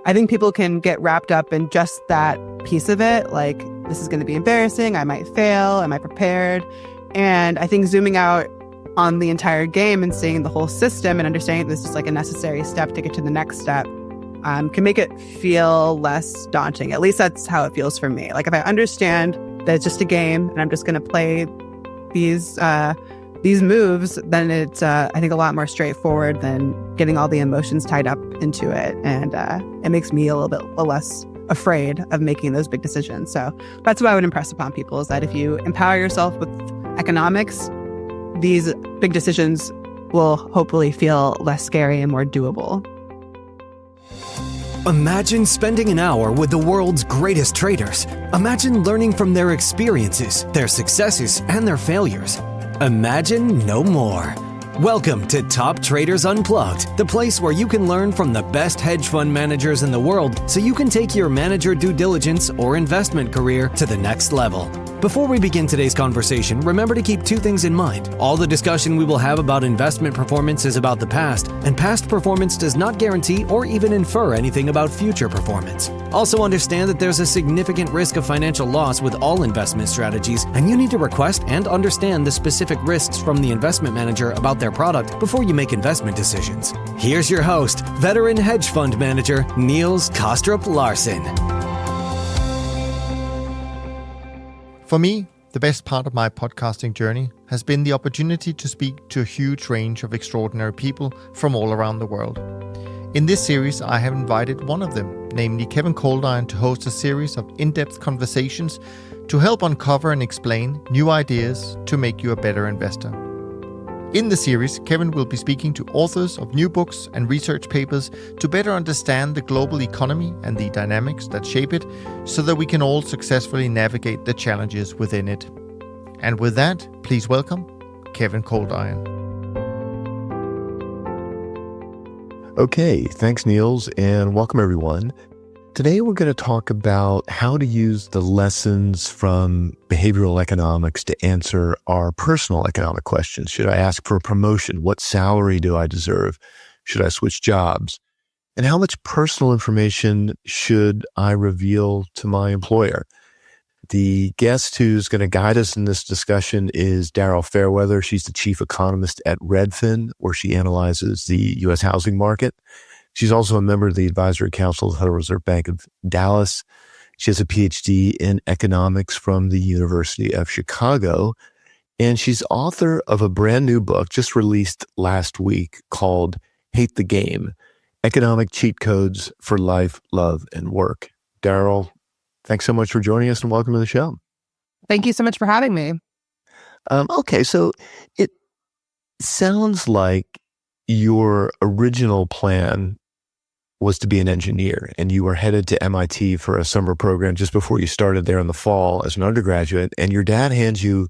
I think people can get wrapped up in just that piece of it, like, this is going to be embarrassing, I might fail, am I prepared? And I think zooming out on the entire game and seeing the whole system and understanding this is like a necessary step to get to the next step can make it feel less daunting. At least that's how it feels for me. Like, if I understand that it's just a game and I'm just going to play these moves, then it's, I think, a lot more straightforward than getting all the emotions tied up into it. And it makes me a little bit less afraid of making those big decisions. So that's what I would impress upon people, is that if you empower yourself with economics, these big decisions will hopefully feel less scary and more doable. Imagine spending an hour with the world's greatest traders. Imagine learning from their experiences, their successes, and their failures. Imagine no more. Welcome to Top Traders Unplugged, the place where you can learn from the best hedge fund managers in the world so you can take your manager due diligence or investment career to the next level. Before we begin today's conversation, remember to keep two things in mind. All the discussion we will have about investment performance is about the past, and past performance does not guarantee or even infer anything about future performance. Also understand that there's a significant risk of financial loss with all investment strategies, and you need to request and understand the specific risks from the investment manager about their product before you make investment decisions. Here's your host, veteran hedge fund manager, Niels Kostrup-Larsen. For me, the best part of my podcasting journey has been the opportunity to speak to a huge range of extraordinary people from all around the world. In this series, I have invited one of them, namely Kevin Coldiron, to host a series of in-depth conversations to help uncover and explain new ideas to make you a better investor. In the series, Kevin will be speaking to authors of new books and research papers to better understand the global economy and the dynamics that shape it, so that we can all successfully navigate the challenges within it. And with that, please welcome Kevin Coldiron. Okay, thanks Niels, and welcome everyone. Today we're going to talk about how to use the lessons from behavioral economics to answer our personal economic questions. Should I ask for a promotion? What salary do I deserve? Should I switch jobs? And how much personal information should I reveal to my employer? The guest who's going to guide us in this discussion is Daryl Fairweather. She's the chief economist at Redfin, where she analyzes the U.S. housing market. She's also a member of the Advisory Council of the Federal Reserve Bank of Dallas. She has a PhD in economics from the University of Chicago. And she's author of a brand new book just released last week called Hate the Game: Economic Cheat Codes for Life, Love, and Work. Daryl, thanks so much for joining us and welcome to the show. Thank you so much for having me. Okay, so it sounds like your original plan was to be an engineer, and you were headed to MIT for a summer program just before you started there in the fall as an undergraduate, and your dad hands you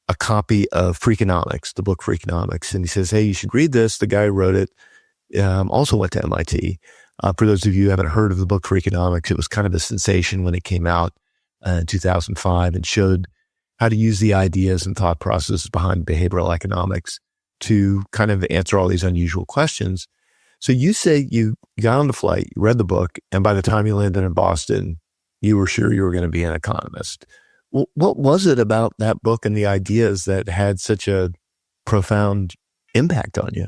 a copy of Freakonomics, the book Freakonomics, and he says, hey, you should read this. The guy who wrote it also went to MIT. For those of you who haven't heard of the book Freakonomics, it was kind of a sensation when it came out in 2005 and showed how to use the ideas and thought processes behind behavioral economics to kind of answer all these unusual questions. So you say you got on the flight, you read the book, and by the time you landed in Boston, you were sure you were going to be an economist. What was it about that book and the ideas that had such a profound impact on you?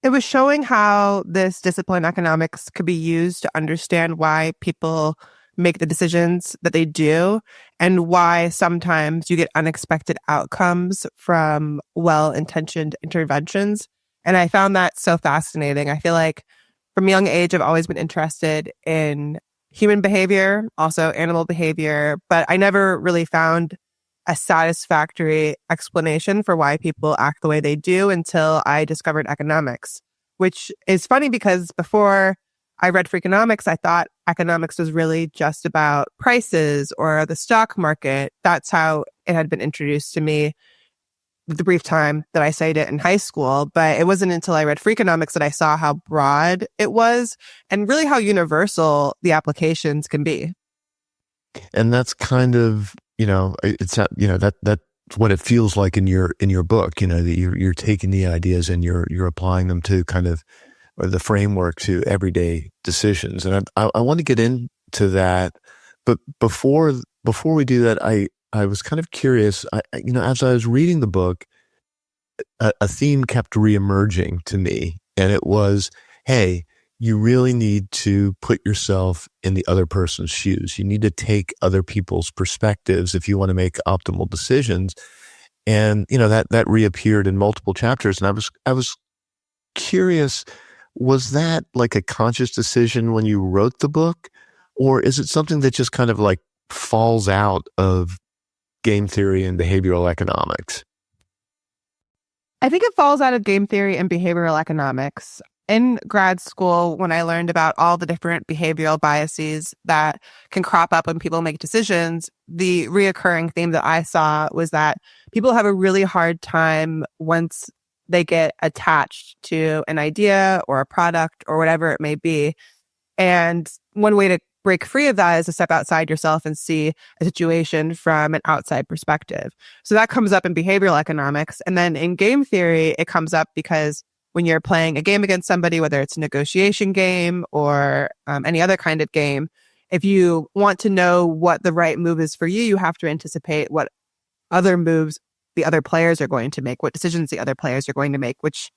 It was showing how this discipline, economics, could be used to understand why people make the decisions that they do and why sometimes you get unexpected outcomes from well-intentioned interventions. And I found that so fascinating. I feel like from a young age, I've always been interested in human behavior, also animal behavior, but I never really found a satisfactory explanation for why people act the way they do until I discovered economics, which is funny because before I read Freakonomics, I thought economics was really just about prices or the stock market. That's how it had been introduced to me the brief time that I studied it in high school. But it wasn't until I read Freakonomics that I saw how broad it was and really how universal the applications can be. And that's kind of, it's not, that's what it feels like in your book, that you're taking the ideas and you're applying them to kind of or the framework to everyday decisions. And I want to get into that. But before we do that, I was kind of curious, as I was reading the book, a theme kept reemerging to me. And it was, hey, you really need to put yourself in the other person's shoes. You need to take other people's perspectives if you want to make optimal decisions. And, that reappeared in multiple chapters. And I was curious, was that like a conscious decision when you wrote the book? Or is it something that just kind of like falls out of game theory and behavioral economics? I think it falls out of game theory and behavioral economics. In grad school, when I learned about all the different behavioral biases that can crop up when people make decisions, the reoccurring theme that I saw was that people have a really hard time once they get attached to an idea or a product or whatever it may be. And one way to break free of that is to step outside yourself and see a situation from an outside perspective. So that comes up in behavioral economics. And then in game theory, it comes up because when you're playing a game against somebody, whether it's a negotiation game or any other kind of game, if you want to know what the right move is for you, you have to anticipate what other moves the other players are going to make, what decisions the other players are going to make, which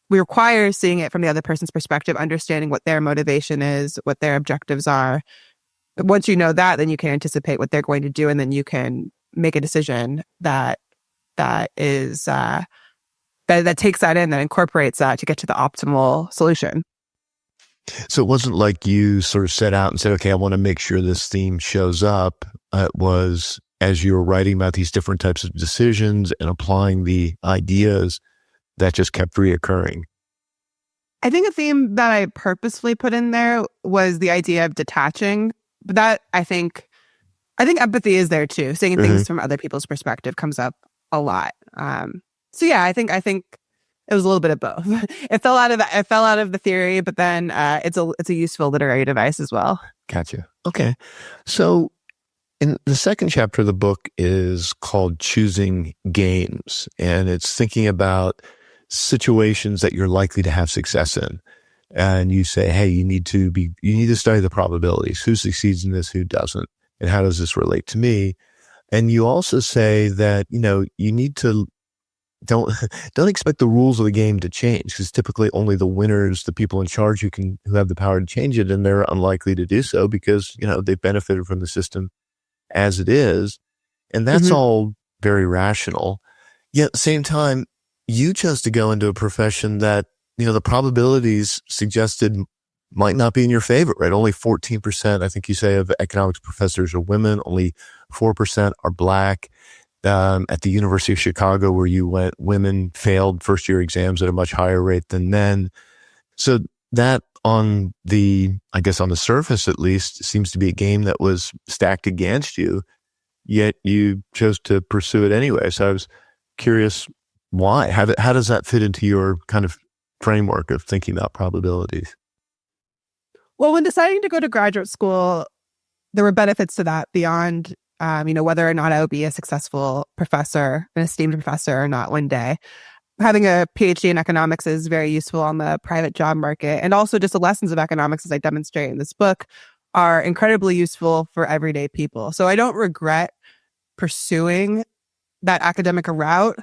requires seeing it from the other person's perspective, understanding what their motivation is, what their objectives are. But once you know that, then you can anticipate what they're going to do, and then you can make a decision that is that takes that in, that incorporates that to get to the optimal solution. So it wasn't like you sort of set out and said, okay, I want to make sure this theme shows up. It was as you were writing about these different types of decisions and applying the ideas that just kept reoccurring. I think a theme that I purposefully put in there was the idea of detaching. But that I think empathy is there too. Seeing things from other people's perspective comes up a lot. So yeah, I think it was a little bit of both. It fell out of the theory, but then it's a useful literary device as well. Gotcha. Okay. So in the second chapter of the book is called Choosing Games, and it's thinking about situations that you're likely to have success in. And you say, hey, you need to study the probabilities. Who succeeds in this, who doesn't? And how does this relate to me? And you also say that, you need to don't expect the rules of the game to change, because typically only the winners, the people in charge who have the power to change it, and they're unlikely to do so because, they've benefited from the system as it is. And that's all very rational. Yet at the same time, you chose to go into a profession that, the probabilities suggested might not be in your favor, right? Only 14%, I think you say, of economics professors are women. Only 4% are Black. At the University of Chicago, where you went, women failed first-year exams at a much higher rate than men. So that on the surface at least, seems to be a game that was stacked against you, yet you chose to pursue it anyway. So I was curious, why? How does that fit into your kind of framework of thinking about probabilities? Well, when deciding to go to graduate school, there were benefits to that beyond, whether or not I would be a successful professor, an esteemed professor or not one day. Having a PhD in economics is very useful on the private job market. And also just the lessons of economics, as I demonstrate in this book, are incredibly useful for everyday people. So I don't regret pursuing that academic route,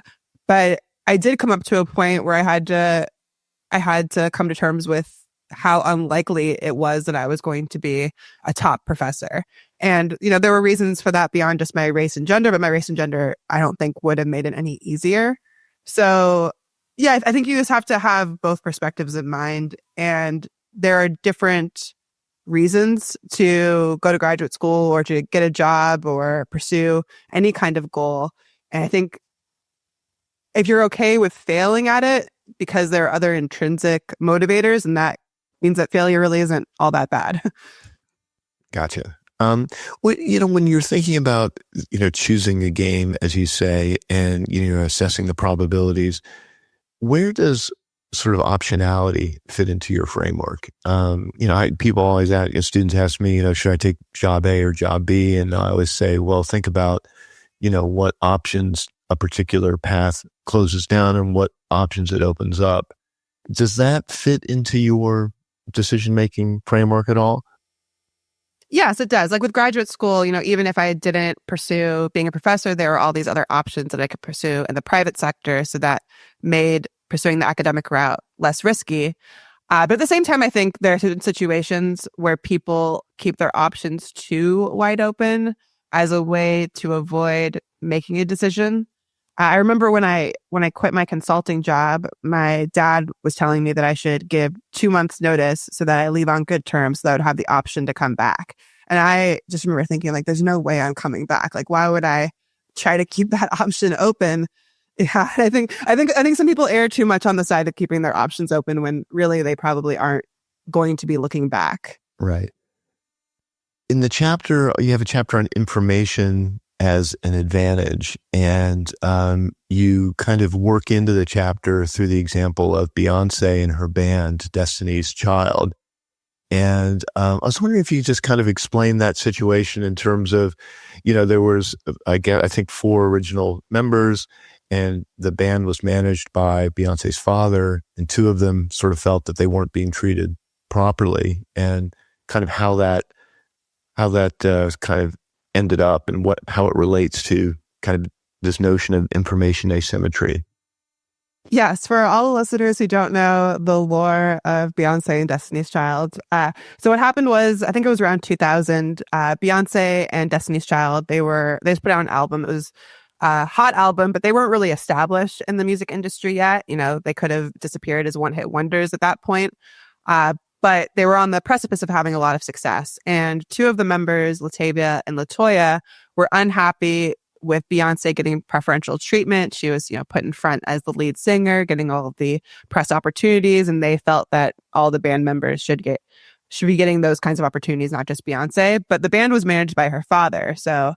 but I did come up to a point where I had to come to terms with how unlikely it was that I was going to be a top professor. And, there were reasons for that beyond just my race and gender, but my race and gender, I don't think would have made it any easier. So yeah, I think you just have to have both perspectives in mind. And there are different reasons to go to graduate school or to get a job or pursue any kind of goal. And I think if you're okay with failing at it because there are other intrinsic motivators, and that means that failure really isn't all that bad. Gotcha. When you're thinking about, choosing a game, as you say, and, assessing the probabilities, where does sort of optionality fit into your framework? People always ask, students ask me, should I take job A or job B? And I always say, well, think about, what options a particular path closes down and what options it opens up. Does that fit into your decision-making framework at all? Yes, it does. Like with graduate school, even if I didn't pursue being a professor, there were all these other options that I could pursue in the private sector. So that made pursuing the academic route less risky. But at the same time, I think there are certain situations where people keep their options too wide open as a way to avoid making a decision. I remember when I quit my consulting job, my dad was telling me that I should give 2 months notice so that I leave on good terms so that I would have the option to come back. And I just remember thinking, like, there's no way I'm coming back. Like, why would I try to keep that option open? Yeah, I think some people err too much on the side of keeping their options open when really they probably aren't going to be looking back. Right. In the chapter, you have a chapter on information as an advantage, and you kind of work into the chapter through the example of Beyonce and her band, Destiny's Child. And I was wondering if you just kind of explain that situation in terms of, there was, I think 4 original members, and the band was managed by Beyonce's father, and 2 of them sort of felt that they weren't being treated properly, and kind of how that kind of ended up and how it relates to kind of this notion of information asymmetry. Yes, for all the listeners who don't know the lore of Beyonce and Destiny's Child. So what happened was, I think it was around 2000, Beyonce and Destiny's Child, they just put out an album. It was a hot album, but they weren't really established in the music industry yet. They could have disappeared as one-hit wonders at that point. But they were on the precipice of having a lot of success. And 2 of the members, Latavia and Latoya, were unhappy with Beyonce getting preferential treatment. She was, put in front as the lead singer, getting all of the press opportunities, and they felt that all the band members should be getting those kinds of opportunities, not just Beyonce. But the band was managed by her father, so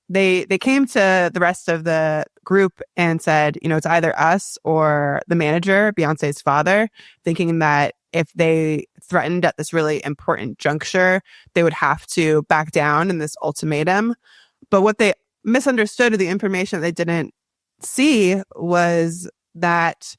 they came to the rest of the group and said, it's either us or the manager, Beyonce's father, thinking that if they threatened at this really important juncture, they would have to back down in this ultimatum. But what they misunderstood, or the information that they didn't see, was that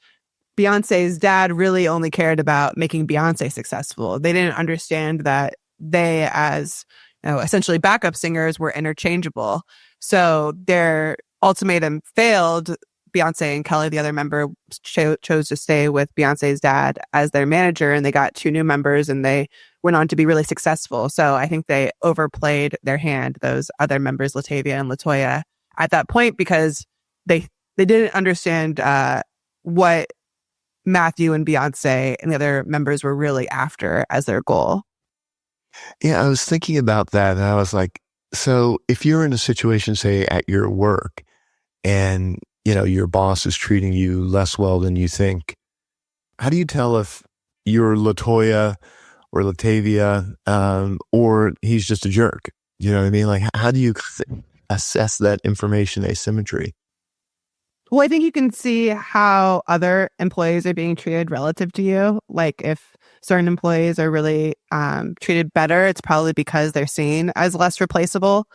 Beyonce's dad really only cared about making Beyonce successful. They didn't understand that they, as essentially backup singers, were interchangeable. So their ultimatum failed. Beyonce and Kelly, the other member, chose to stay with Beyonce's dad as their manager, and they got 2 new members, and they went on to be really successful. So I think they overplayed their hand, those other members, Latavia and Latoya, at that point, because they didn't understand what Matthew and Beyonce and the other members were really after as their goal. Yeah, I was thinking about that, and I was like, so if you're in a situation, say, at your work, and your boss is treating you less well than you think, how do you tell if you're Latoya or Latavia, or he's just a jerk? You know what I mean? Like, how do you assess that information asymmetry? Well, I think you can see how other employees are being treated relative to you. Like, if certain employees are really treated better, it's probably because they're seen as less replaceable.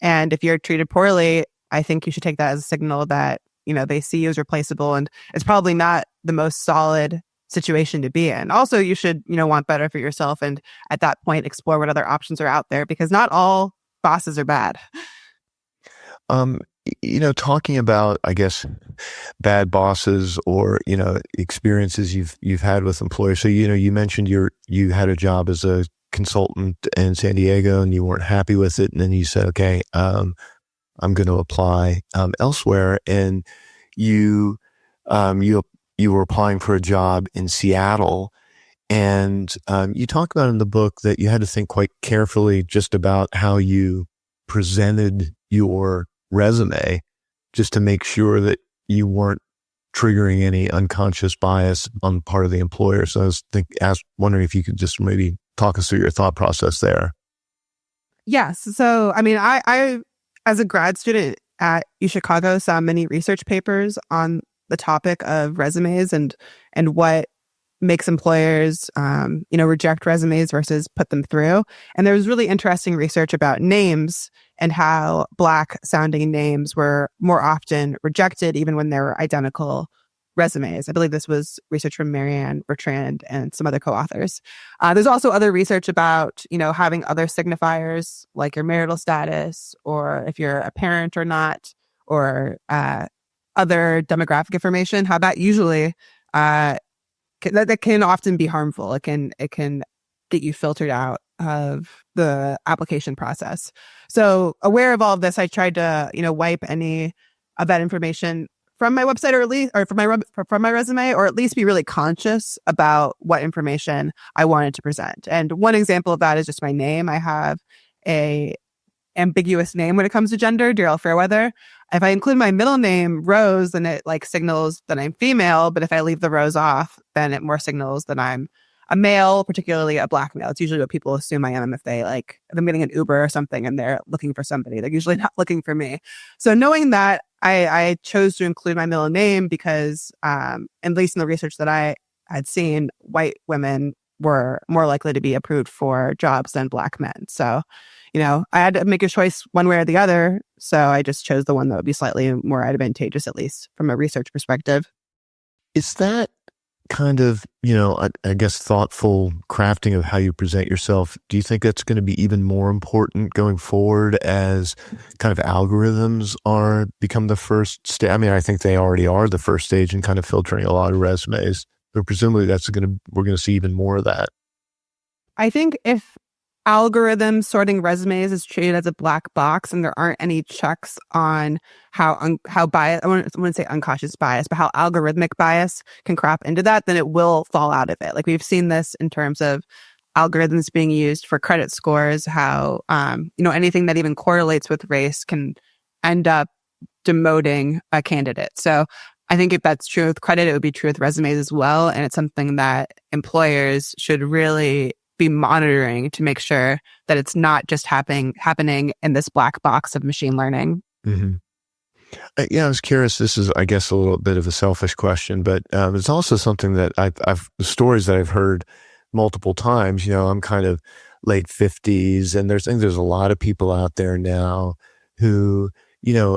And if you're treated poorly, I think you should take that as a signal that, they see you as replaceable, and it's probably not the most solid situation to be in. Also, you should, want better for yourself, and at that point, explore what other options are out there, because not all bosses are bad. Talking about, I guess, bad bosses or, experiences you've had with employers. So, you mentioned you had a job as a consultant in San Diego and you weren't happy with it. And then you said, okay, I'm going to apply elsewhere. And you were applying for a job in Seattle. And you talk about in the book that you had to think quite carefully just about how you presented your resume, just to make sure that you weren't triggering any unconscious bias on the part of the employer. So I was wondering if you could just maybe talk us through your thought process there. Yes. So, I as a grad student at UChicago, saw many research papers on the topic of resumes and what makes employers, reject resumes versus put them through. And there was really interesting research about names and how Black sounding names were more often rejected, even when they were identical resumes. I believe this was research from Marianne Bertrand and some other co-authors. There's also other research about, having other signifiers like your marital status, or if you're a parent or not, or other demographic information, how that usually that can often be harmful. It can get you filtered out of the application process. So aware of all of this, I tried to, wipe any of that information from my website, or from my resume, or at least be really conscious about what information I wanted to present. And one example of that is just my name. I have a ambiguous name when it comes to gender, Daryl Fairweather. If I include my middle name, Rose, then it signals that I'm female. But if I leave the Rose off, then it more signals that I'm a male, particularly a Black male. It's usually what people assume I am if if I'm getting an Uber or something and they're looking for somebody. They're usually not looking for me. So knowing that, I chose to include my middle name because, at least in the research that I had seen, white women were more likely to be approved for jobs than Black men. So, I had to make a choice one way or the other. So I just chose the one that would be slightly more advantageous, at least from a research perspective. Is that kind of, I guess, thoughtful crafting of how you present yourself? Do you think that's going to be even more important going forward as kind of algorithms become the first stage? I mean, I think they already are the first stage in kind of filtering a lot of resumes, but presumably we're going to see even more of that. I think if algorithm sorting resumes is treated as a black box and there aren't any checks on how bias, I wouldn't say unconscious bias, but how algorithmic bias can crop into that, then it will fall out of it. Like we've seen this in terms of algorithms being used for credit scores, how, anything that even correlates with race can end up demoting a candidate. So I think if that's true with credit, it would be true with resumes as well. And it's something that employers should really be monitoring to make sure that it's not just happening in this black box of machine learning. Mm-hmm. I was curious. This is, I guess, a little bit of a selfish question, but it's also something that the stories that I've heard multiple times. I'm kind of late 50s, and there's a lot of people out there now who,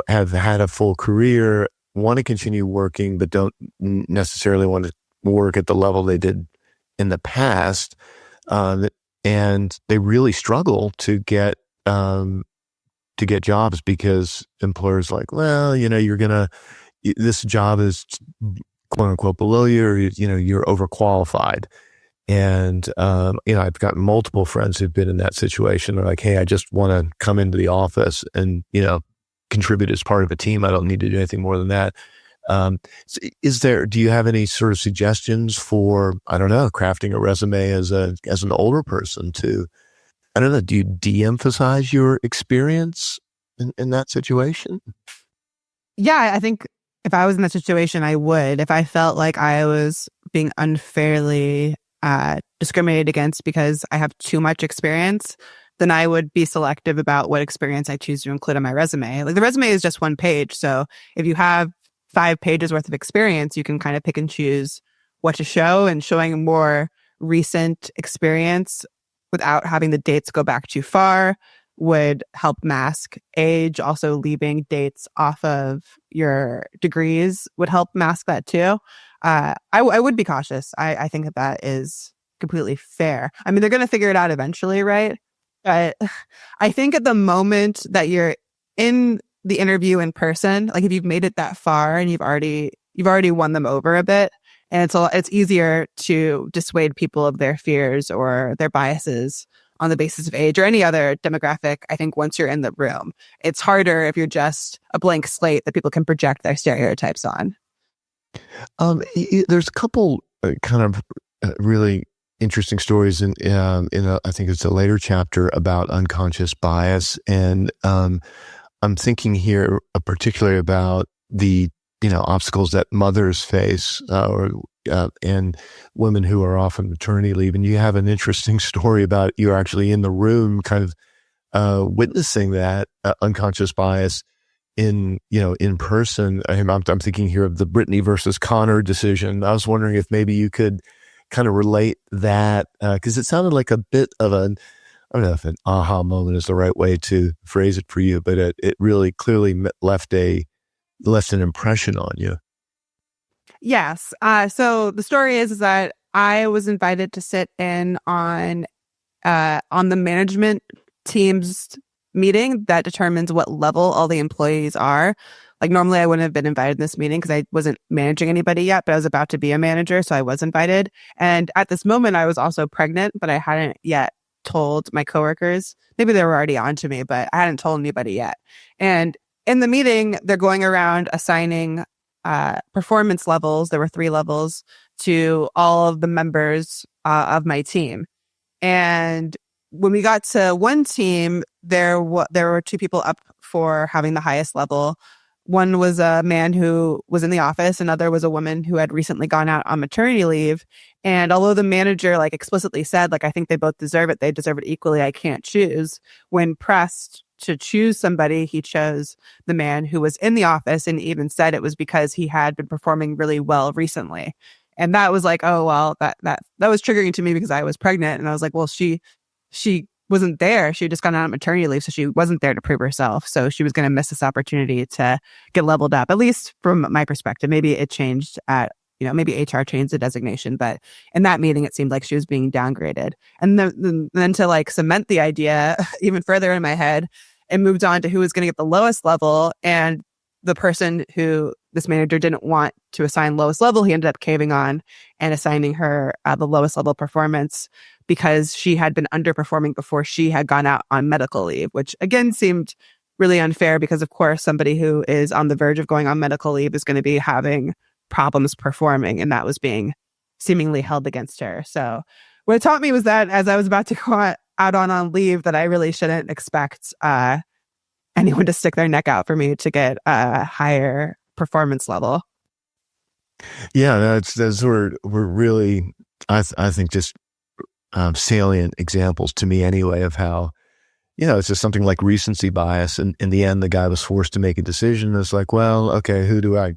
have had a full career, want to continue working, but don't necessarily want to work at the level they did in the past. And they really struggle to get jobs because employers are like, well, this job is quote unquote below you, or, you're overqualified. And, I've got multiple friends who've been in that situation. They're like, hey, I just want to come into the office and, contribute as part of a team. I don't need to do anything more than that. Do you have any sort of suggestions for, I don't know, crafting a resume as an older person to, I don't know, do you de-emphasize your experience in that situation? Yeah, I think if I was in that situation, I would. If I felt like I was being unfairly discriminated against because I have too much experience, then I would be selective about what experience I choose to include on my resume. Like the resume is just one page. So if you have 5 pages worth of experience, you can kind of pick and choose what to show, and showing more recent experience without having the dates go back too far would help mask age. Also, leaving dates off of your degrees would help mask that too. I would be cautious. I think that is completely fair. I mean, they're going to figure it out eventually, right? But I think at the moment that you're in the interview in person, like if you've made it that far and you've already won them over a bit, and it's easier to dissuade people of their fears or their biases on the basis of age or any other demographic. I think once you're in the room, it's harder if you're just a blank slate that people can project their stereotypes on. There's a couple kind of really interesting stories in I think it's a later chapter about unconscious bias, and I'm thinking here particularly about the obstacles that mothers face and women who are off on maternity leave. And you have an interesting story about you're actually in the room, kind of witnessing that unconscious bias in person. I'm thinking here of the Brittany versus Connor decision. I was wondering if maybe you could kind of relate that, because it sounded like a bit of I don't know if an aha moment is the right way to phrase it for you, but it really clearly left an impression on you. Yes. So the story is that I was invited to sit in on the management team's meeting that determines what level all the employees are. Like normally I wouldn't have been invited in this meeting because I wasn't managing anybody yet, but I was about to be a manager. So I was invited. And at this moment I was also pregnant, but I hadn't yet told my coworkers. Maybe they were already on to me, but I hadn't told anybody yet. And in the meeting, they're going around assigning performance levels. There were 3 levels to all of the members of my team. And when we got to one team, there were 2 people up for having the highest level. One was a man who was in the office. Another was a woman who had recently gone out on maternity leave. And although the manager explicitly said, I think they both deserve it, they deserve it equally, I can't choose. When pressed to choose somebody, he chose the man who was in the office and even said it was because he had been performing really well recently. And that was oh, well, that was triggering to me because I was pregnant. And I was well, she wasn't there. She had just gone out on maternity leave. So she wasn't there to prove herself. So she was going to miss this opportunity to get leveled up, at least from my perspective. Maybe it changed maybe HR changed the designation, but in that meeting, it seemed like she was being downgraded. And then to cement the idea even further in my head, it moved on to who was going to get the lowest level. And the person who this manager didn't want to assign lowest level, he ended up caving on and assigning her the lowest level performance because she had been underperforming before she had gone out on medical leave, which again seemed really unfair because, of course, somebody who is on the verge of going on medical leave is going to be having problems performing, and that was being seemingly held against her. So what it taught me was that as I was about to go out on leave, that I really shouldn't expect anyone to stick their neck out for me to get a higher performance level. Yeah, those were really, I think, just salient examples to me anyway of how, it's just something like recency bias. And in the end, the guy was forced to make a decision. It's well, okay, who do I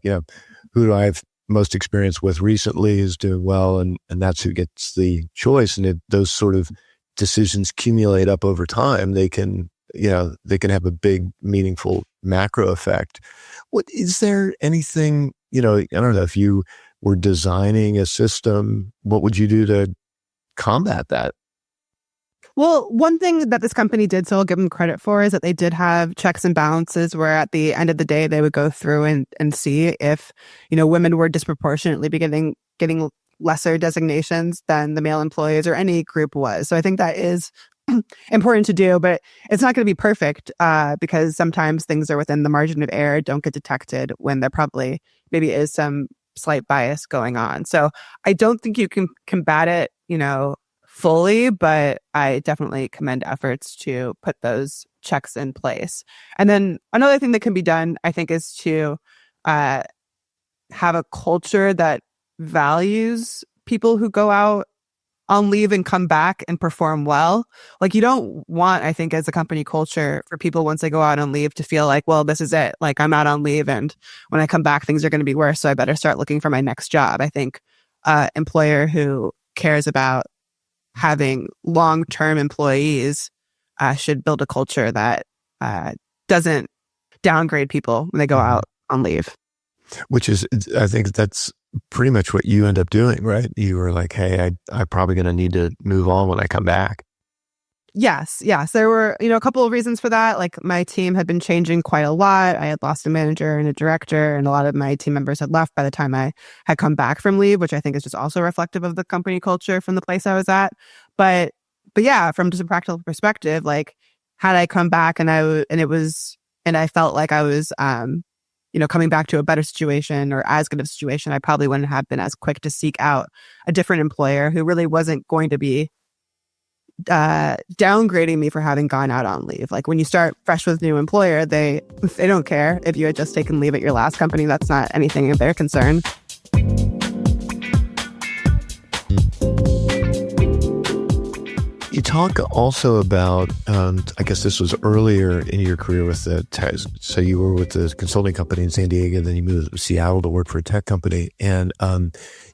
have most experience with recently is doing well, and that's who gets the choice. And if those sort of decisions accumulate up over time, they can have a big, meaningful macro effect. What is there anything, I don't know, if you were designing a system, what would you do to combat that? Well, one thing that this company did, so I'll give them credit for, is that they did have checks and balances where at the end of the day, they would go through and see if, women were disproportionately getting lesser designations than the male employees or any group was. So I think that is important to do, but it's not going to be perfect because sometimes things are within the margin of error, don't get detected when there probably maybe is some slight bias going on. So I don't think you can combat it, fully, but I definitely commend efforts to put those checks in place. And then another thing that can be done, I think, is to have a culture that values people who go out on leave and come back and perform well. You don't want, I think, as a company culture for people once they go out on leave to feel well, this is it. I'm out on leave and when I come back, things are going to be worse. So I better start looking for my next job. I think employer who cares about having long-term employees should build a culture that doesn't downgrade people when they go out on leave. Which is, I think that's pretty much what you end up doing, right? You were hey, I'm probably going to need to move on when I come back. Yes. There were, a couple of reasons for that. My team had been changing quite a lot. I had lost a manager and a director, and a lot of my team members had left by the time I had come back from leave, which I think is just also reflective of the company culture from the place I was at. But yeah, from just a practical perspective, had I come back and I felt like I was, coming back to a better situation or as good of a situation, I probably wouldn't have been as quick to seek out a different employer who really wasn't going to be downgrading me for having gone out on leave. When you start fresh with a new employer, they don't care if you had just taken leave at your last company. That's not anything of their concern. You talk also about, I guess this was earlier in your career with so you were with the consulting company in San Diego, then you moved to Seattle to work for a tech company. And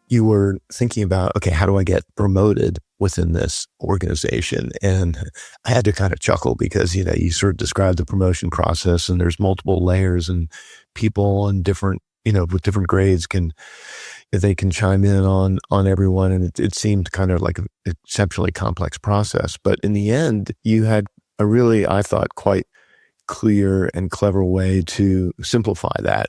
you were thinking about, okay, how do I get promoted within this organization? And I had to kind of chuckle because, you sort of described the promotion process and there's multiple layers and people and different, with different grades they can chime in on everyone. And it seemed kind of like an exceptionally complex process. But in the end, you had a really, I thought, quite clear and clever way to simplify that.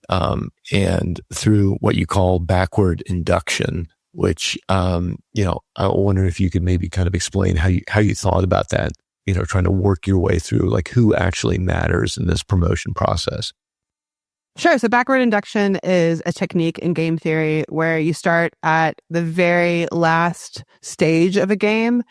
And through what you call backward induction, which, I wonder if you could maybe kind of explain how you thought about that, trying to work your way through like who actually matters in this promotion process. Sure. So backward induction is a technique in game theory where you start at the very last stage of a game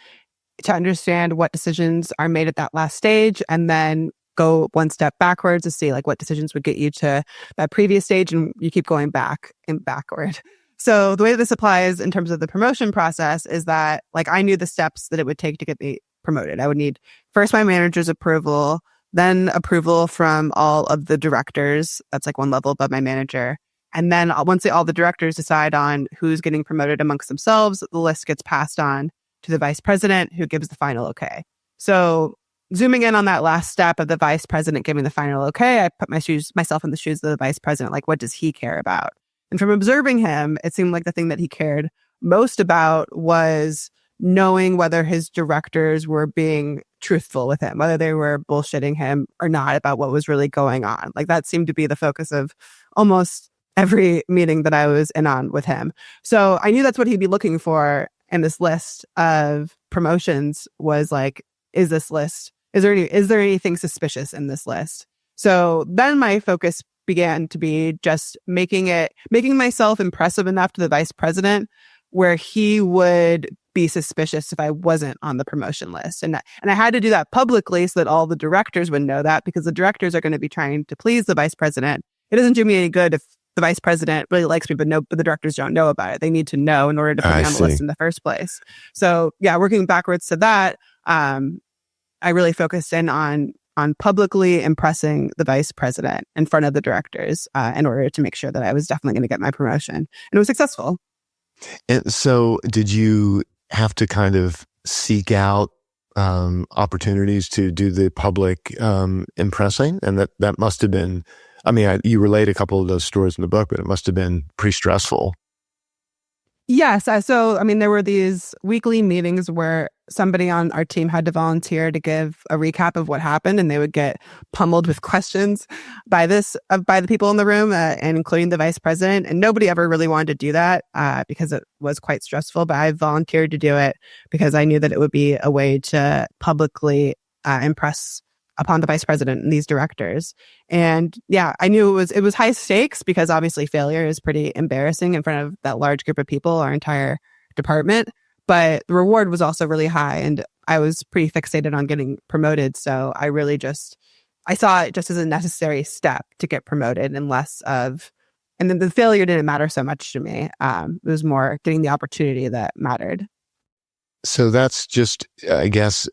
to understand what decisions are made at that last stage, and then go one step backwards to see like what decisions would get you to that previous stage, and you keep going back and backward. So the way this applies in terms of the promotion process is that like I knew the steps that it would take to get me promoted. I would need first my manager's approval, then approval from all of the directors. That's like one level above my manager. And then once all the directors decide on who's getting promoted amongst themselves, the list gets passed on to the vice president, who gives the final okay. So zooming in on that last step of the vice president giving the final okay, I put myself in the shoes of the vice president. Like, what does he care about? And from observing him, it seemed like the thing that he cared most about was knowing whether his directors were being truthful with him, whether they were bullshitting him or not about what was really going on. Like that seemed to be the focus of almost every meeting that I was in on with him. So I knew that's what he'd be looking for in this list of promotions, was like, is there anything suspicious in this list? So then my focus began to be just making myself impressive enough to the vice president where he would be suspicious if I wasn't on the promotion list. And I had to do that publicly so that all the directors would know that, because the directors are going to be trying to please the vice president. It doesn't do me any good if the vice president really likes me, but the directors don't know about it. They need to know in order to put me on the list in the first place. So yeah, working backwards to that, I really focused in on publicly impressing the vice president in front of the directors in order to make sure that I was definitely going to get my promotion. And it was successful. And so did you have to kind of seek out opportunities to do the public impressing? And that must have been, you relate a couple of those stories in the book, but it must have been pretty stressful. Yes. So, there were these weekly meetings where somebody on our team had to volunteer to give a recap of what happened, and they would get pummeled with questions by the people in the room, and including the vice president. And nobody ever really wanted to do that because it was quite stressful. But I volunteered to do it because I knew that it would be a way to publicly impress upon the vice president and these directors. And yeah, I knew it was high stakes because obviously failure is pretty embarrassing in front of that large group of people, our entire department. But the reward was also really high, and I was pretty fixated on getting promoted. So I really I saw it just as a necessary step to get promoted, and then the failure didn't matter so much to me. It was more getting the opportunity that mattered. So that's just, I guess,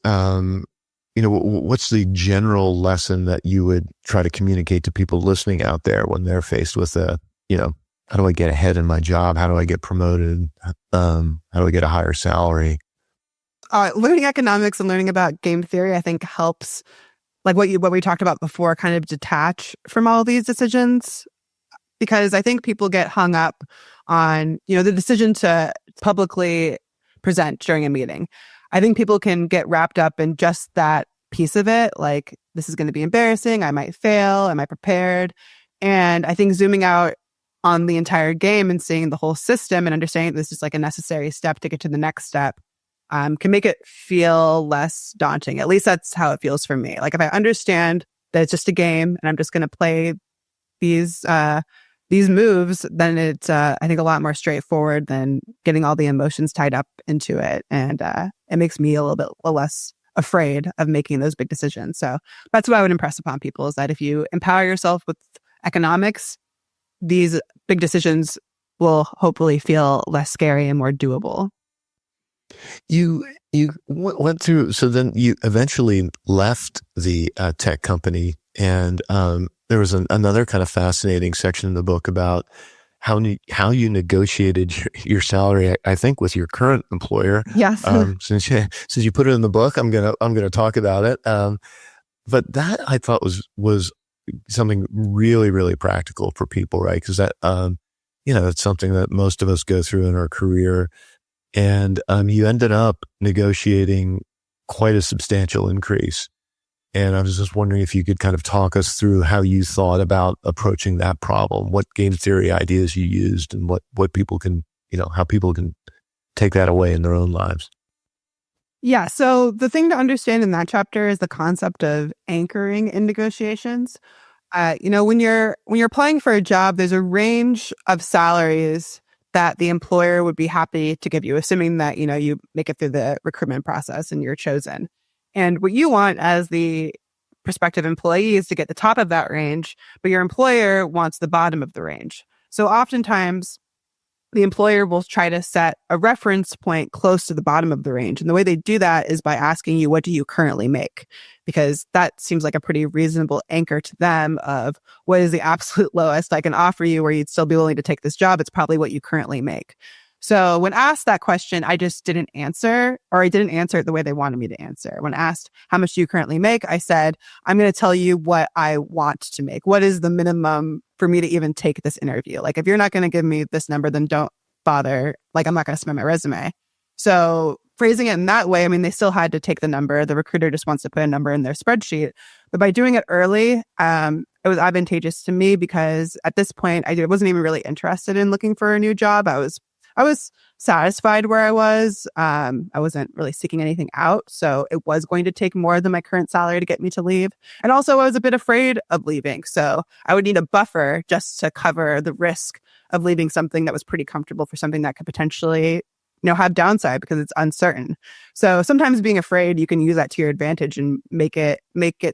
what's the general lesson that you would try to communicate to people listening out there when they're faced with how do I get ahead in my job? How do I get promoted? How do I get a higher salary? Learning economics and learning about game theory, I think, helps, like what we talked about before, kind of detach from all these decisions. Because I think people get hung up on, the decision to publicly present during a meeting. I think people can get wrapped up in just that piece of it. Like, this is going to be embarrassing. I might fail. Am I prepared? And I think zooming out on the entire game and seeing the whole system and understanding this is like a necessary step to get to the next step can make it feel less daunting. At least that's how it feels for me. Like, if I understand that it's just a game and I'm just going to play these moves, then it's I think a lot more straightforward than getting all the emotions tied up into it. And it makes me a little bit less afraid of making those big decisions. So that's what I would impress upon people, is that if you empower yourself with economics, these big decisions will hopefully feel less scary and more doable. You went through, so then you eventually left the tech company, and there was another kind of fascinating section in the book about how you negotiated your salary, I think, with your current employer. Yes. Since you put it in the book, I'm gonna talk about it. But that I thought was something really, really practical for people, right? Because that, it's something that most of us go through in our career. And you ended up negotiating quite a substantial increase. And I was just wondering if you could kind of talk us through how you thought about approaching that problem, what game theory ideas you used, and what people can, how people can take that away in their own lives. Yeah. So the thing to understand in that chapter is the concept of anchoring in negotiations. When you're applying for a job, there's a range of salaries that the employer would be happy to give you, assuming that, you make it through the recruitment process and you're chosen. And what you want as the prospective employee is to get the top of that range, but your employer wants the bottom of the range. So oftentimes the employer will try to set a reference point close to the bottom of the range. And the way they do that is by asking you, what do you currently make? Because that seems like a pretty reasonable anchor to them of what is the absolute lowest I can offer you where you'd still be willing to take this job. It's probably what you currently make. So when asked that question, I just didn't answer, or I didn't answer it the way they wanted me to answer. When asked, how much do you currently make? I said, I'm going to tell you what I want to make. What is the minimum for me to even take this interview? Like, if you're not going to give me this number, then don't bother. Like, I'm not going to submit my resume. So phrasing it in that way, I mean, they still had to take the number. The recruiter just wants to put a number in their spreadsheet. But by doing it early, it was advantageous to me because at this point, I wasn't even really interested in looking for a new job. I was satisfied where I was. I wasn't really seeking anything out. So it was going to take more than my current salary to get me to leave. And also I was a bit afraid of leaving. So I would need a buffer just to cover the risk of leaving something that was pretty comfortable for something that could potentially, have downside because it's uncertain. So sometimes being afraid, you can use that to your advantage and make it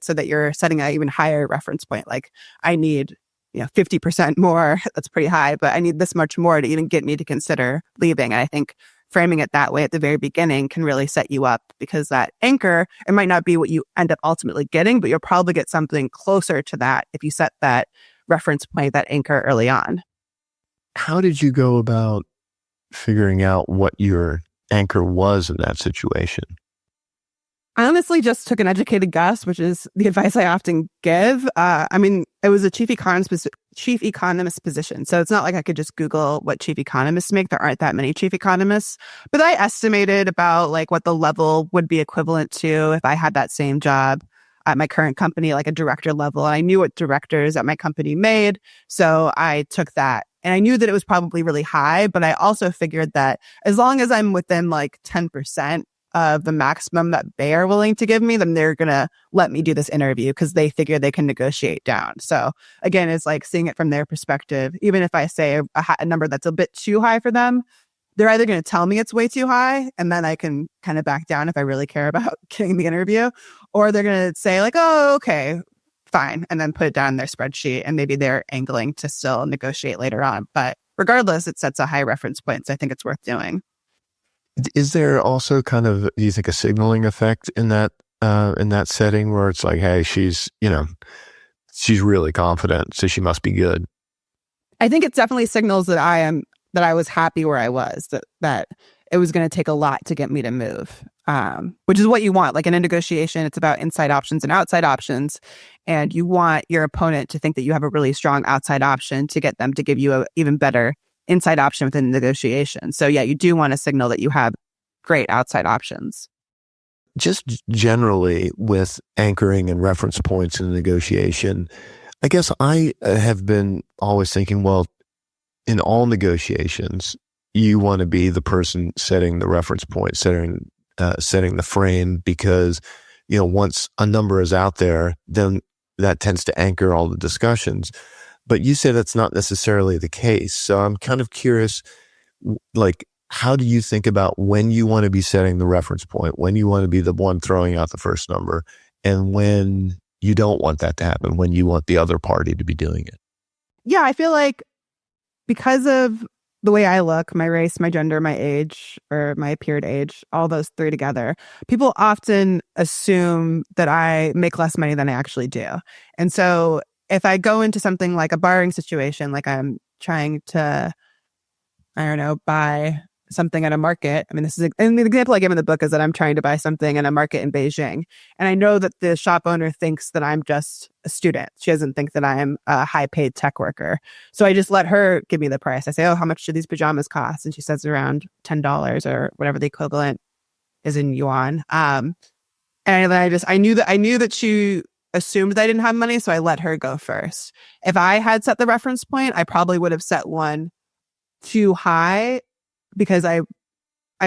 so that you're setting an even higher reference point. Like, I need 50% more, that's pretty high, but I need this much more to even get me to consider leaving. And I think framing it that way at the very beginning can really set you up because that anchor, it might not be what you end up ultimately getting, but you'll probably get something closer to that if you set that reference point, that anchor early on. How did you go about figuring out what your anchor was in that situation? I honestly just took an educated guess, which is the advice I often give. It was a chief economist position. So it's not like I could just Google what chief economists make. There aren't that many chief economists. But I estimated about like what the level would be equivalent to if I had that same job at my current company, like a director level. And I knew what directors at my company made. So I took that. And I knew that it was probably really high, but I also figured that as long as I'm within like 10% of the maximum that they are willing to give me, then they're going to let me do this interview because they figure they can negotiate down. So again, it's like seeing it from their perspective. Even if I say a number that's a bit too high for them, they're either going to tell me it's way too high and then I can kind of back down if I really care about getting the interview, or they're going to say like, oh, okay, fine, and then put it down in their spreadsheet and maybe they're angling to still negotiate later on. But regardless, it sets a high reference point. So I think it's worth doing. Is there also kind of, do you think, a signaling effect in that setting where it's like, hey, she's really confident, so she must be good? I think it definitely signals that I was happy where I was, that it was going to take a lot to get me to move, which is what you want. Like in a negotiation, it's about inside options and outside options. And you want your opponent to think that you have a really strong outside option to get them to give you an even better inside option within the negotiation. So yeah, you do want to signal that you have great outside options. Just generally with anchoring and reference points in a negotiation, I guess I have been always thinking, well, in all negotiations, you want to be the person setting the reference point, setting the frame, because, once a number is out there, then that tends to anchor all the discussions. But you say that's not necessarily the case. So I'm kind of curious, like, how do you think about when you want to be setting the reference point, when you want to be the one throwing out the first number, and when you don't want that to happen, when you want the other party to be doing it? Yeah, I feel like because of the way I look, my race, my gender, my age, or my appeared age, all those three together, people often assume that I make less money than I actually do. And so if I go into something like a borrowing situation, like I'm trying to, buy something at a market. I mean, and the example I give in the book is that I'm trying to buy something in a market in Beijing. And I know that the shop owner thinks that I'm just a student. She doesn't think that I am a high paid tech worker. So I just let her give me the price. I say, oh, how much do these pajamas cost? And she says around $10 or whatever the equivalent is in yuan. And then I knew that she assumed that I didn't have money. So I let her go first. If I had set the reference point, I probably would have set one too high, because I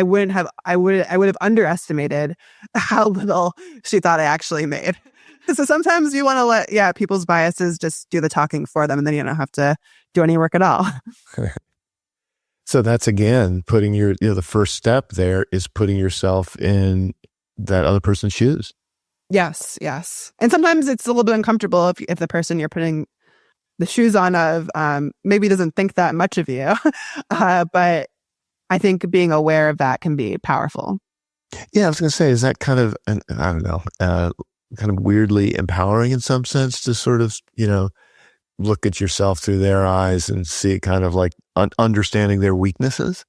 would have underestimated how little she thought I actually made. So sometimes you want to let people's biases just do the talking for them, and then you don't have to do any work at all. So that's, again, putting the first step there is putting yourself in that other person's shoes. Yes. And sometimes it's a little bit uncomfortable if the person you're putting the shoes on of maybe doesn't think that much of you. But I think being aware of that can be powerful. Yeah, I was going to say, is that kind of, I don't know, kind of weirdly empowering in some sense to sort of, look at yourself through their eyes and see kind of like understanding their weaknesses?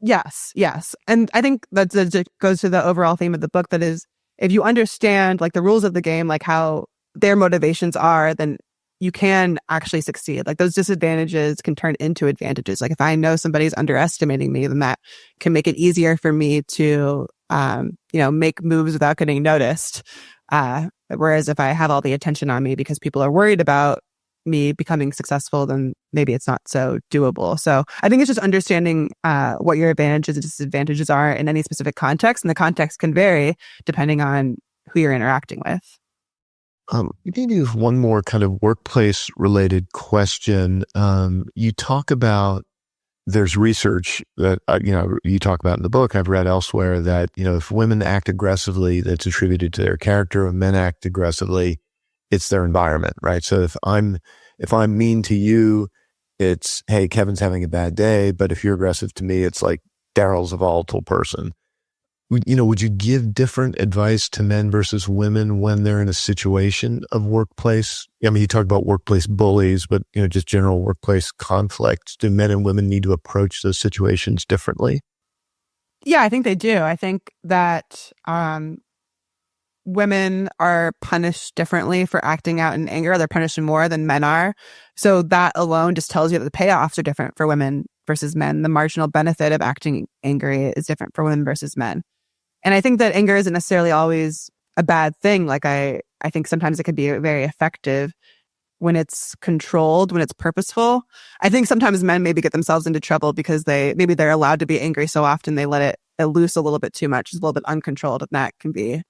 Yes. And I think that goes to the overall theme of the book, that is, if you understand like the rules of the game, like how their motivations are, then you can actually succeed. Like those disadvantages can turn into advantages. Like if I know somebody's underestimating me, then that can make it easier for me to, make moves without getting noticed. Whereas if I have all the attention on me because people are worried about me becoming successful, then maybe it's not so doable. So I think it's just understanding what your advantages and disadvantages are in any specific context. And the context can vary depending on who you're interacting with. Maybe one more kind of workplace related question. You talk about, there's research that, you talk about in the book, I've read elsewhere, that, if women act aggressively, that's attributed to their character, and men act aggressively, it's their environment, right? So if I'm mean to you, it's, hey, Kevin's having a bad day. But if you're aggressive to me, it's like Daryl's a volatile person. Would you give different advice to men versus women when they're in a situation of workplace? I mean, you talk about workplace bullies, but, just general workplace conflicts. Do men and women need to approach those situations differently? Yeah, I think they do. I think that women are punished differently for acting out in anger. They're punished more than men are. So that alone just tells you that the payoffs are different for women versus men. The marginal benefit of acting angry is different for women versus men. And I think that anger isn't necessarily always a bad thing. Like I think sometimes it can be very effective when it's controlled, when it's purposeful. I think sometimes men maybe get themselves into trouble because they're allowed to be angry so often they let it loose a little bit too much. It's a little bit uncontrolled, and that can be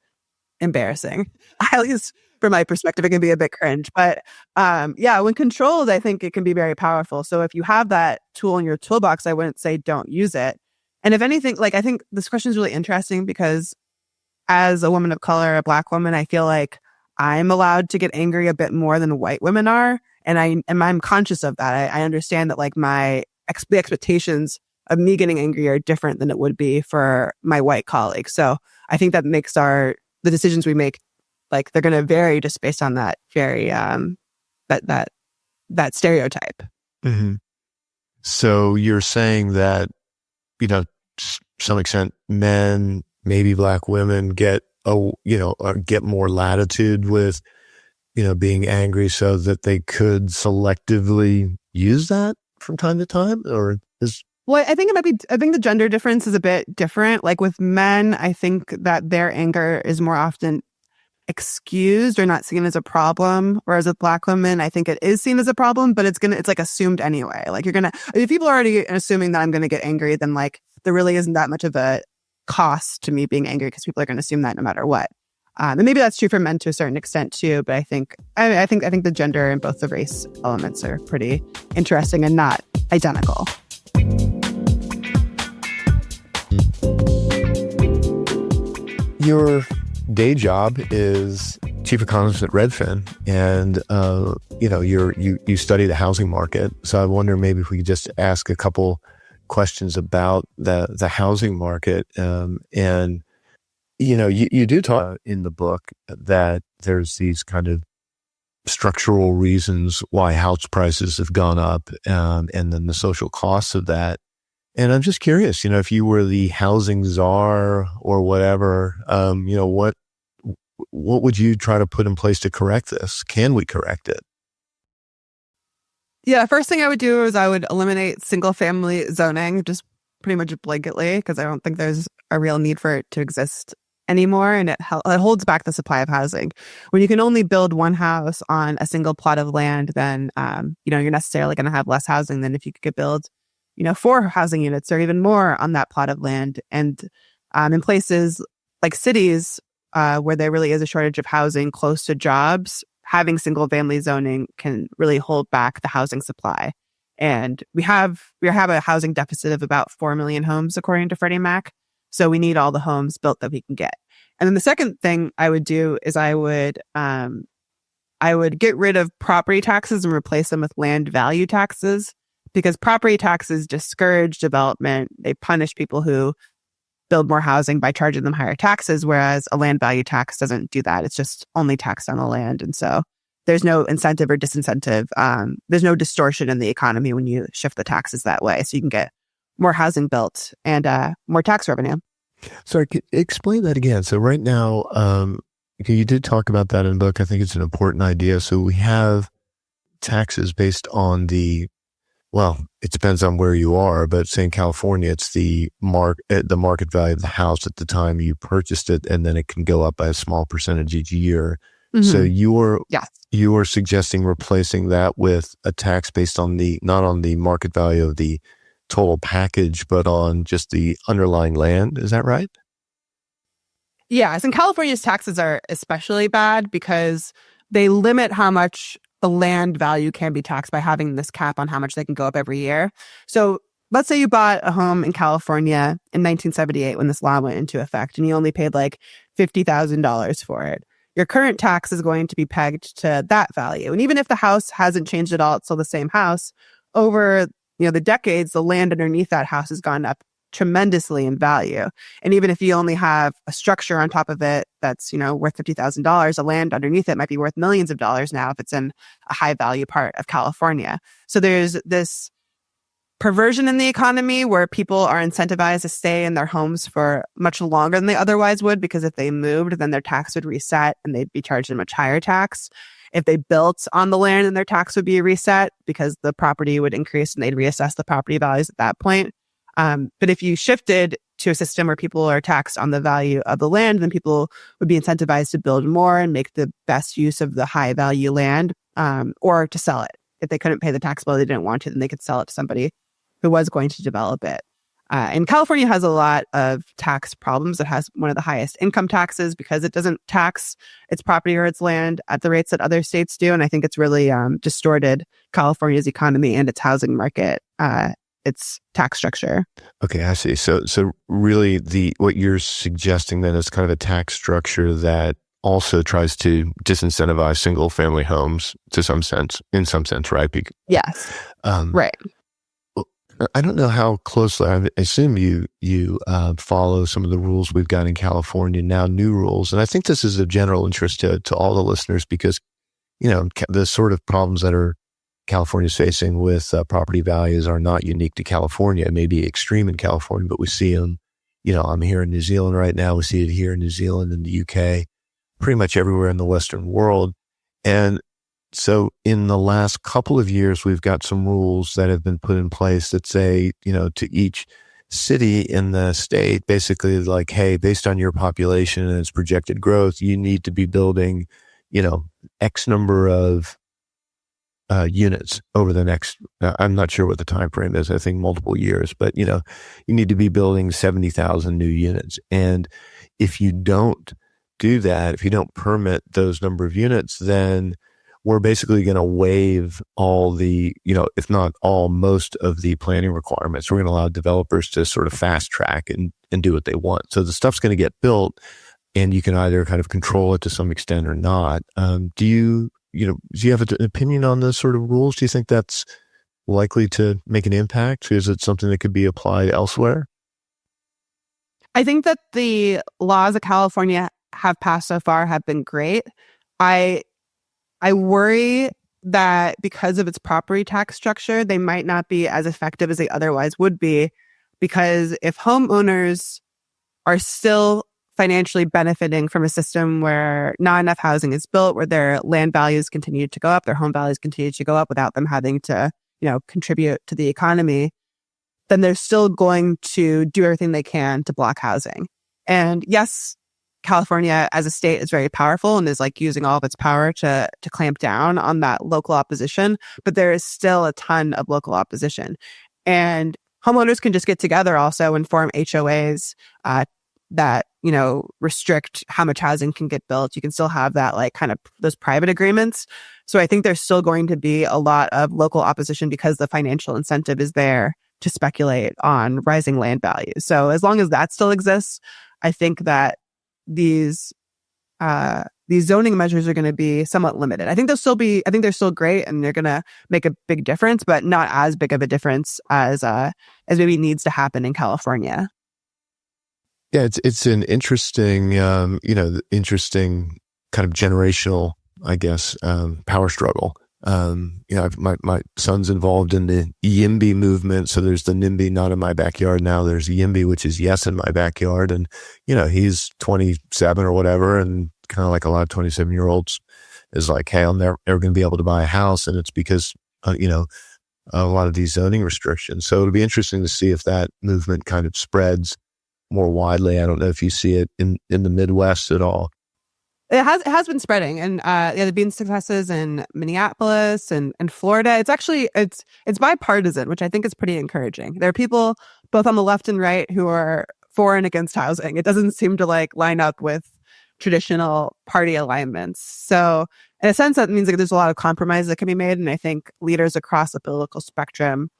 embarrassing. At least from my perspective, it can be a bit cringe. But when controlled, I think it can be very powerful. So if you have that tool in your toolbox, I wouldn't say don't use it. And if anything, like I think this question is really interesting because as a woman of color, a Black woman, I feel like I'm allowed to get angry a bit more than white women are. And I'm conscious of that. I understand that like the expectations of me getting angry are different than it would be for my white colleagues. So I think that makes the decisions we make, like they're going to vary just based on that very, that stereotype. Mm-hmm. So you're saying that, to some extent, men, maybe Black women get more latitude with, being angry so that they could selectively use that from time to time, or is... Well, I think the gender difference is a bit different. Like with men, I think that their anger is more often excused or not seen as a problem. Whereas with Black women, I think it is seen as a problem, but it's like assumed anyway. Like if people are already assuming that I'm going to get angry, then like there really isn't that much of a cost to me being angry because people are going to assume that no matter what. And maybe that's true for men to a certain extent too. But I think the gender and both the race elements are pretty interesting and not identical. Your day job is chief economist at Redfin, and you study the housing market. So I wonder maybe if we could just ask a couple questions about the housing market. And you do talk in the book that there's these kind of structural reasons why house prices have gone up, and then the social costs of that. And I'm just curious, if you were the housing czar or whatever, what would you try to put in place to correct this? Can we correct it? Yeah, first thing I would do is I would eliminate single family zoning, just pretty much blanketly, because I don't think there's a real need for it to exist anymore. And it holds back the supply of housing. When you can only build one house on a single plot of land, then, you're necessarily going to have less housing than if you could build, 4 housing units or even more on that plot of land. And in places like cities, where there really is a shortage of housing close to jobs, having single family zoning can really hold back the housing supply. And we have a housing deficit of about 4 million homes, according to Freddie Mac. So we need all the homes built that we can get. And then the second thing I would do is I would get rid of property taxes and replace them with land value taxes, because property taxes discourage development. They punish people who build more housing by charging them higher taxes, whereas a land value tax doesn't do that. It's just only taxed on the land. And so there's no incentive or disincentive. There's no distortion in the economy when you shift the taxes that way. So you can get more housing built and more tax revenue. Sorry, explain that again. So right now, you did talk about that in the book. I think it's an important idea. So we have taxes based on it depends on where you are, but say in California, it's the market value of the house at the time you purchased it, and then it can go up by a small percentage each year. Mm-hmm. So you are suggesting replacing that with a tax based on not on the market value of the total package, but on just the underlying land. Is that right? Yes. And California's taxes are especially bad because they limit how much the land value can be taxed by having this cap on how much they can go up every year. So let's say you bought a home in California in 1978 when this law went into effect, and you only paid like $50,000 for it. Your current tax is going to be pegged to that value. And even if the house hasn't changed at all, it's still the same house, over the decades, the land underneath that house has gone up tremendously in value. And even if you only have a structure on top of it that's, worth $50,000, the land underneath it might be worth millions of dollars now if it's in a high value part of California. So there's this perversion in the economy where people are incentivized to stay in their homes for much longer than they otherwise would, because if they moved, then their tax would reset and they'd be charged a much higher tax. If they built on the land, then their tax would be reset because the property would increase and they'd reassess the property values at that point. But if you shifted to a system where people are taxed on the value of the land, then people would be incentivized to build more and make the best use of the high value land, or to sell it. If they couldn't pay the tax bill, they didn't want to, then they could sell it to somebody who was going to develop it. And California has a lot of tax problems. It has one of the highest income taxes because it doesn't tax its property or its land at the rates that other states do. And I think it's really distorted California's economy and its housing market, its tax structure. Okay, I see. So really what you're suggesting then is kind of a tax structure that also tries to disincentivize single family homes in some sense, right? Yes. Right. I don't know how closely, I assume you follow some of the rules we've got in California now, new rules. And I think this is of general interest to all the listeners because, the sort of problems that are California's facing with property values are not unique to California. It may be extreme in California, but we see them, I'm here in New Zealand right now. We see it here in New Zealand and the UK, pretty much everywhere in the Western world. And so in the last couple of years, we've got some rules that have been put in place that say, to each city in the state, basically like, hey, based on your population and its projected growth, you need to be building, X number of units over the next, I'm not sure what the time frame is, I think multiple years, but, you need to be building 70,000 new units. And if you don't do that, if you don't permit those number of units, then we're basically going to waive all the, if not all, most of the planning requirements. We're going to allow developers to sort of fast track and do what they want. So the stuff's going to get built and you can either kind of control it to some extent or not. Do you have an opinion on those sort of rules? Do you think that's likely to make an impact? Is it something that could be applied elsewhere? I think that the laws that California have passed so far have been great. I worry that because of its property tax structure, they might not be as effective as they otherwise would be because if homeowners are still financially benefiting from a system where not enough housing is built, where their land values continue to go up, their home values continue to go up without them having to, contribute to the economy, then they're still going to do everything they can to block housing. And yes, California as a state is very powerful and is like using all of its power to clamp down on that local opposition, but there is still a ton of local opposition. And homeowners can just get together also and form HOAs that, restrict how much housing can get built. You can still have that like kind of those private agreements. So I think there's still going to be a lot of local opposition because the financial incentive is there to speculate on rising land values. So as long as that still exists, I think that these zoning measures are going to be somewhat limited. I think they're still great and they're going to make a big difference, but not as big of a difference as maybe needs to happen in California. Yeah, it's an interesting, interesting kind of generational, I guess, power struggle. My son's involved in the YIMBY movement. So there's the NIMBY, not in my backyard. Now there's YIMBY, which is yes in my backyard. And, he's 27 or whatever. And kind of like a lot of 27-year-olds is like, hey, I'm never going to be able to buy a house. And it's because, a lot of these zoning restrictions. So it'll be interesting to see if that movement kind of spreads more widely. I don't know if you see it in the Midwest at all. It has been spreading, and there been successes in Minneapolis and Florida. It's bipartisan, which I think is pretty encouraging. There are people both on the left and right who are for and against housing. It doesn't seem to like line up with traditional party alignments. So in a sense, that means like there's a lot of compromise that can be made, and I think leaders across the political spectrum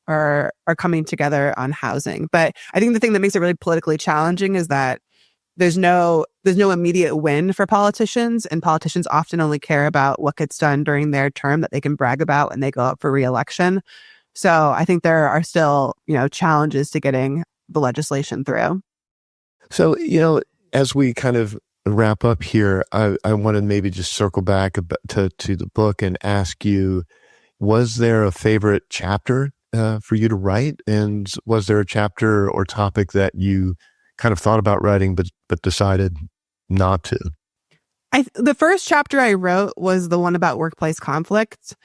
are coming together on housing. But I think the thing that makes it really politically challenging is that there's no immediate win for politicians, and politicians often only care about what gets done during their term that they can brag about when they go up for re-election. So I think there are still, challenges to getting the legislation through. So, as we kind of wrap up here, I want to maybe just circle back to the book and ask you, was there a favorite chapter for you to write? And was there a chapter or topic that you kind of thought about writing, but decided not to? The first chapter I wrote was the one about workplace conflict.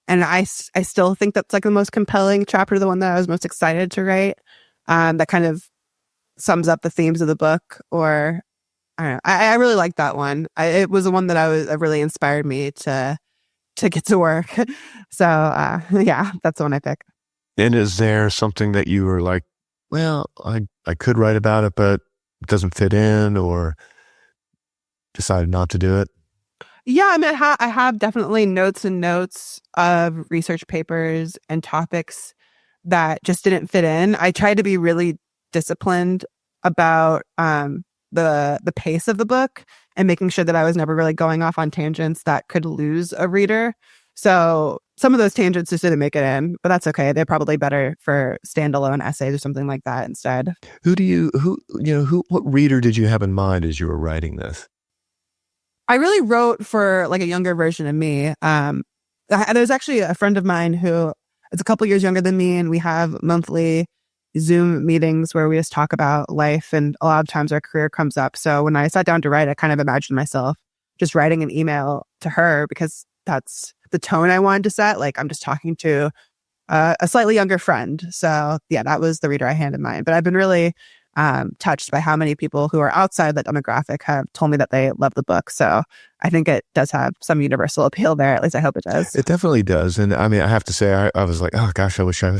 And I still think that's like the most compelling chapter, the one that I was most excited to write, that kind of sums up the themes of the book. Or I don't know, I really liked that one. It was the one that really inspired me to get to work. So yeah, that's the one I picked. And is there something that you were like, well, I could write about it, but it doesn't fit in, or decided not to do it? Yeah, I mean, I have definitely notes and notes of research papers and topics that just didn't fit in. I tried to be really disciplined about the pace of the book and making sure that I was never really going off on tangents that could lose a reader. So some of those tangents just didn't make it in, but that's okay. They're probably better for standalone essays or something like that instead. What reader did you have in mind as you were writing this? I really wrote for like a younger version of me. There's actually a friend of mine who is a couple years younger than me, and we have monthly Zoom meetings where we just talk about life, and a lot of times our career comes up. So when I sat down to write, I kind of imagined myself just writing an email to her, because that's the tone I wanted to set. Like, I'm just talking to a slightly younger friend. So yeah, that was the reader I had in mind. But I've been really touched by how many people who are outside that demographic have told me that they love the book. So I think it does have some universal appeal there. At least I hope it does. It definitely does. And I mean, I have to say, I was like, oh gosh, I wish I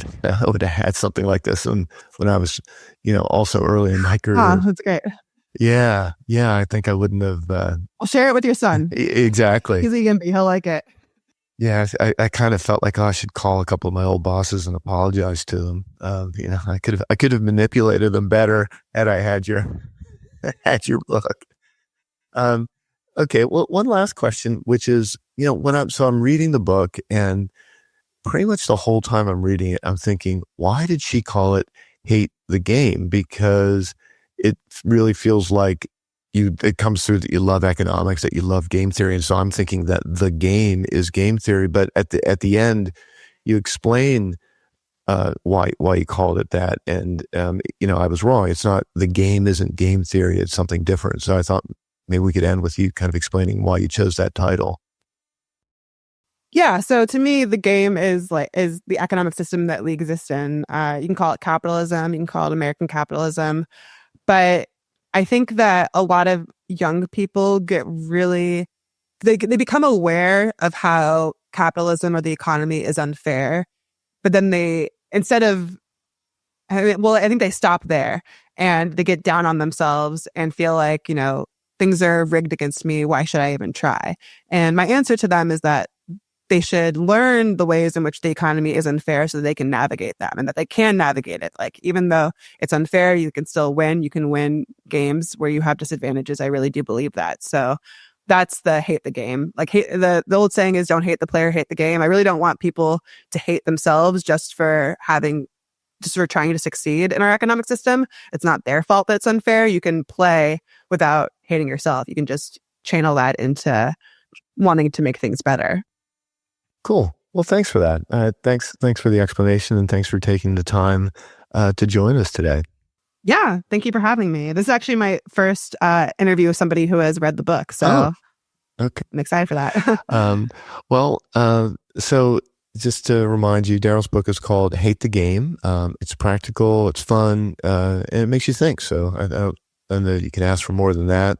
would have had something like this when I was, also early in my career. Oh, that's great. Yeah. I think I wouldn't have. I'll share it with your son. Exactly. He's a Yimbie. He'll like it. Yeah, I kind of felt like I should call a couple of my old bosses and apologize to them. I could have manipulated them better had I had your book. Okay. Well, one last question, which is, I'm reading the book, and pretty much the whole time I'm reading it, I'm thinking, why did she call it Hate the Game? Because it really feels like it comes through that you love economics, that you love game theory. And so I'm thinking that the game is game theory. But at the end, you explain why you called it that. And, I was wrong. It's not, the game isn't game theory. It's something different. So I thought maybe we could end with you kind of explaining why you chose that title. Yeah. So to me, the game is the economic system that we exist in. You can call it capitalism. You can call it American capitalism. But I think that a lot of young people they become aware of how capitalism or the economy is unfair. But then I think they stop there and they get down on themselves and feel like, things are rigged against me. Why should I even try? And my answer to them is that they should learn the ways in which the economy is unfair so that they can navigate them and that they can navigate it. Like, even though it's unfair, you can still win. You can win games where you have disadvantages. I really do believe that. So that's the hate the game. Like, the old saying is, don't hate the player, hate the game. I really don't want people to hate themselves just for trying to succeed in our economic system. It's not their fault that it's unfair. You can play without hating yourself. You can just channel that into wanting to make things better. Cool. Well, thanks for that. Thanks for the explanation, and thanks for taking the time to join us today. Yeah, thank you for having me. This is actually my first interview with somebody who has read the book, so okay. I'm excited for that. So just to remind you, Daryl's book is called Hate the Game. It's practical, it's fun, and it makes you think. So and you can ask for more than that.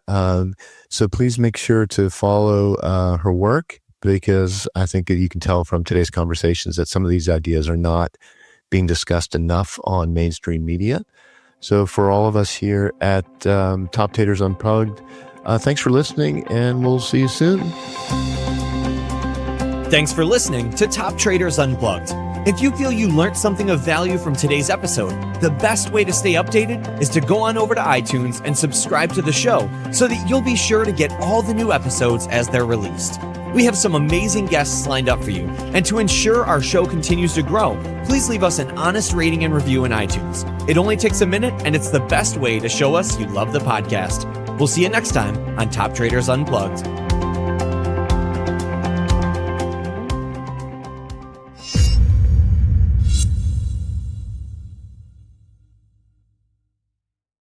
So please make sure to follow her work, because I think that you can tell from today's conversations that some of these ideas are not being discussed enough on mainstream media. So for all of us here at Top Taters Unplugged, thanks for listening, and we'll see you soon. Thanks for listening to Top Traders Unplugged. If you feel you learned something of value from today's episode, the best way to stay updated is to go on over to iTunes and subscribe to the show so that you'll be sure to get all the new episodes as they're released. We have some amazing guests lined up for you, and to ensure our show continues to grow, please leave us an honest rating and review in iTunes. It only takes a minute, and it's the best way to show us you love the podcast. We'll see you next time on Top Traders Unplugged.